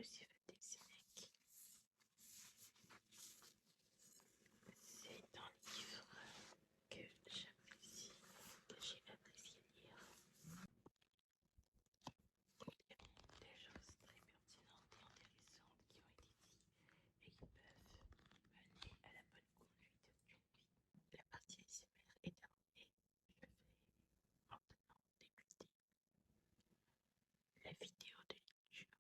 Lucifer Dexinec. C'est un livre que j'apprécie, que j'ai apprécié lire. Il y a des choses très pertinentes et intéressantes qui ont été dites et qui peuvent mener à la bonne conduite d'une vie. La partie ASMR est terminée. Je vais maintenant débuter la vidéo de lecture.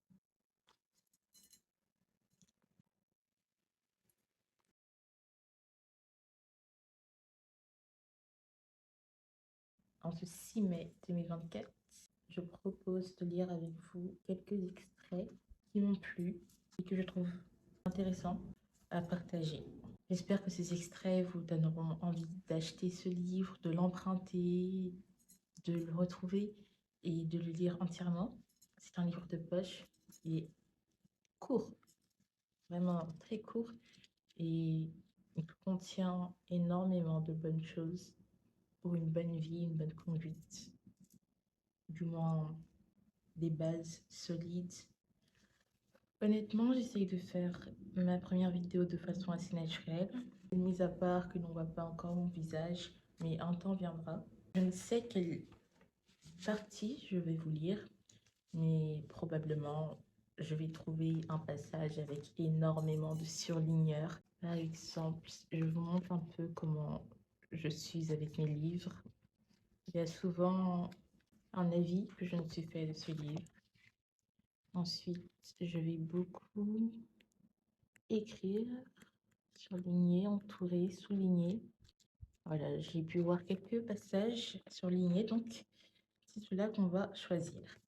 En ce 6 mai 2024, je propose de lire avec vous quelques extraits qui m'ont plu et que je trouve intéressants à partager. J'espère que ces extraits vous donneront envie d'acheter ce livre, de l'emprunter, de le retrouver et de le lire entièrement. C'est un livre de poche qui est court, vraiment très court, et il contient énormément de bonnes choses pour une bonne vie, une bonne conduite, du moins des bases solides. Honnêtement, j'essaye de faire ma première vidéo de façon assez naturelle, mis à part que l'on ne voit pas encore mon visage, mais un temps viendra. Je ne sais quelle partie je vais vous lire, mais probablement je vais trouver un passage avec énormément de surligneurs. Par exemple, je vous montre un peu comment je suis avec mes livres. Il y a souvent un avis que je me suis fait de ce livre. Ensuite, je vais beaucoup écrire, surligner, entourer, souligner. Voilà, j'ai pu voir quelques passages surlignés, donc c'est cela qu'on va choisir.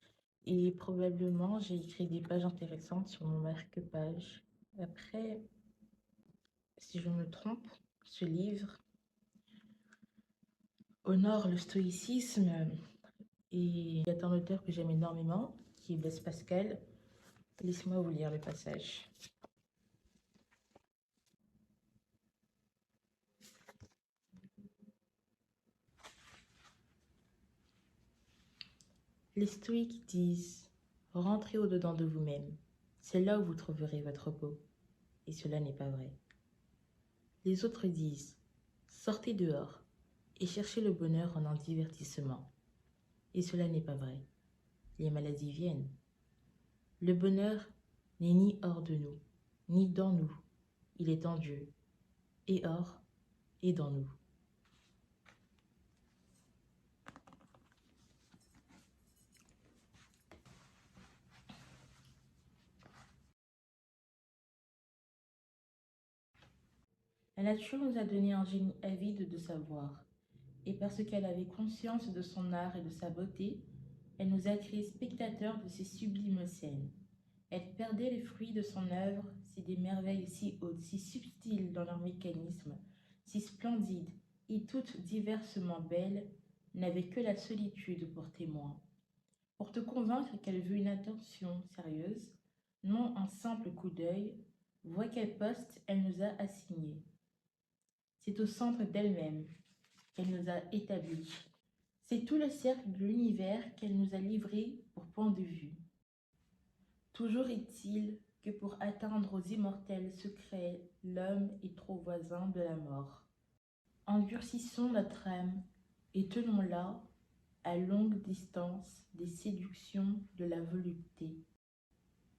Et probablement, j'ai écrit des pages intéressantes sur mon marque-page. Après, si je me trompe, ce livre honore le stoïcisme et il y a un auteur que j'aime énormément, qui est Blaise Pascal. Laissez-moi vous lire le passage. Les stoïques disent « Rentrez au-dedans de vous-même, c'est là où vous trouverez votre repos. » Et cela n'est pas vrai. Les autres disent « Sortez dehors et cherchez le bonheur en un divertissement. » Et cela n'est pas vrai. Les maladies viennent. Le bonheur n'est ni hors de nous, ni dans nous. Il est en Dieu, et hors, et dans nous. La nature nous a donné un génie avide de savoir, et parce qu'elle avait conscience de son art et de sa beauté, elle nous a créés spectateurs de ces sublimes scènes. Elle perdait les fruits de son œuvre, si des merveilles si hautes, si subtiles dans leur mécanisme, si splendides et toutes diversement belles, n'avaient que la solitude pour témoin. Pour te convaincre qu'elle veut une attention sérieuse, non un simple coup d'œil, vois quel poste elle nous a assigné. C'est au centre d'elle-même qu'elle nous a établis. C'est tout le cercle de l'univers qu'elle nous a livré pour point de vue. Toujours est-il que pour atteindre aux immortels secrets, l'homme est trop voisin de la mort. Endurcissons notre âme et tenons-la à longue distance des séductions de la volupté.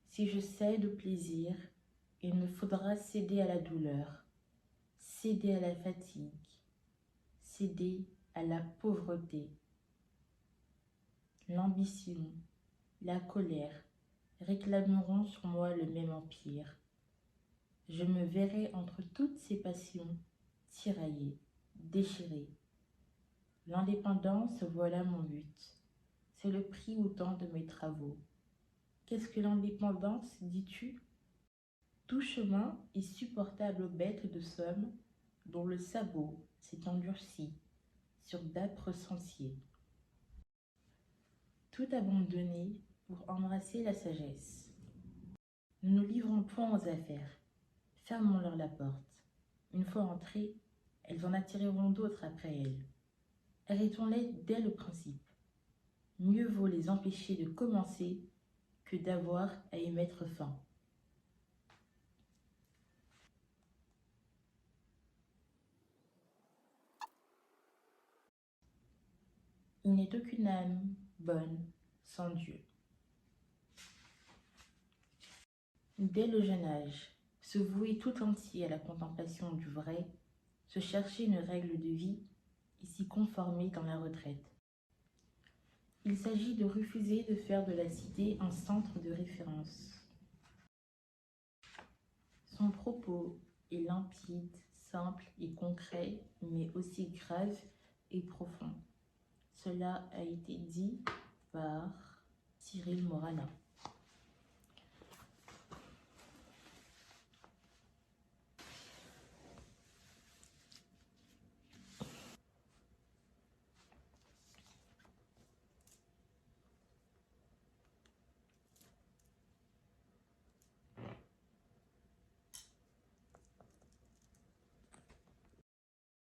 Si je cède au plaisir, il me faudra céder à la douleur, céder à la fatigue, céder à la pauvreté. L'ambition, la colère réclameront sur moi le même empire. Je me verrai entre toutes ces passions, tiraillée, déchirée. L'indépendance, voilà mon but. C'est le prix ou temps de mes travaux. Qu'est-ce que l'indépendance, dis-tu? Tout chemin est supportable aux bêtes de somme dont le sabot s'est endurci sur d'âpres sentiers. Tout abandonner pour embrasser la sagesse. Nous nous livrons point aux affaires. Fermons-leur la porte. Une fois entrées, elles en attireront d'autres après elles. Arrêtons-les dès le principe. Mieux vaut les empêcher de commencer que d'avoir à y mettre fin. Il n'est aucune âme bonne sans Dieu. Dès le jeune âge, se vouer tout entier à la contemplation du vrai, se chercher une règle de vie et s'y conformer dans la retraite. Il s'agit de refuser de faire de la cité un centre de référence. Son propos est limpide, simple et concret, mais aussi grave et profond. Cela a été dit par Cyril Morala.